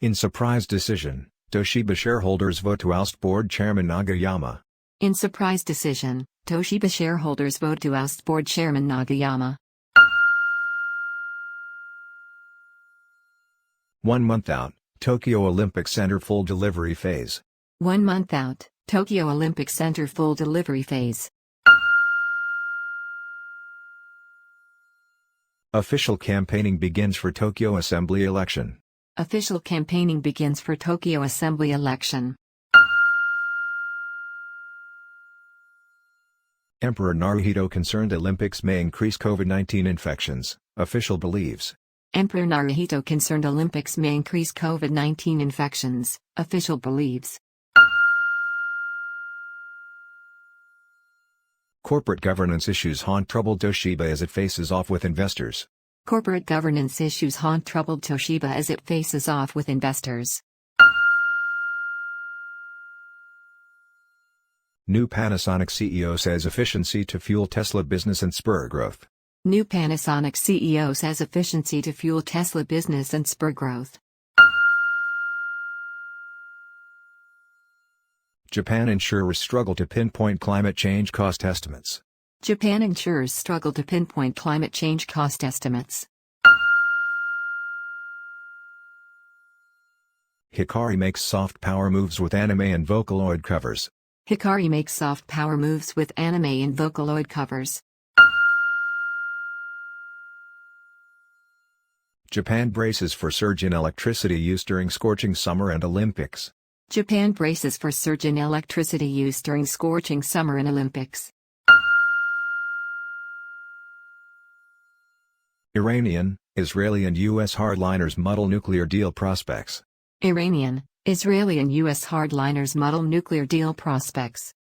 In surprise decision, Toshiba shareholders vote to oust board chairman Nagayama. In surprise decision, Toshiba shareholders vote to oust board chairman Nagayama. 1 month out, Tokyo Olympic Center full delivery phase. 1 month out, Tokyo Olympic Center full delivery phase. Official campaigning begins for Tokyo Assembly election. Official campaigning begins for Tokyo Assembly election. Emperor Naruhito concerned Olympics may increase COVID-19 infections, official believes. Emperor Naruhito concerned Olympics may increase COVID-19 infections, official believes. Corporate governance issues haunt troubled Toshiba as it faces off with investors. Corporate governance issues haunt troubled Toshiba as it faces off with investors. New Panasonic CEO says efficiency to fuel Tesla business and spur growth. New Panasonic CEO says efficiency to fuel Tesla business and spur growth. Japan insurers struggle to pinpoint climate change cost estimates. Japan insurers struggle to pinpoint climate change cost estimates. Hikari makes soft power moves with anime and Vocaloid covers. Hikari makes soft power moves with anime and Vocaloid covers. Japan braces for surge in electricity use during scorching summer and Olympics. Japan braces for surge in electricity use during scorching summer and Olympics. Iranian, Israeli and U.S. hardliners muddle nuclear deal prospects. Iranian, Israeli and U.S. hardliners muddle nuclear deal prospects.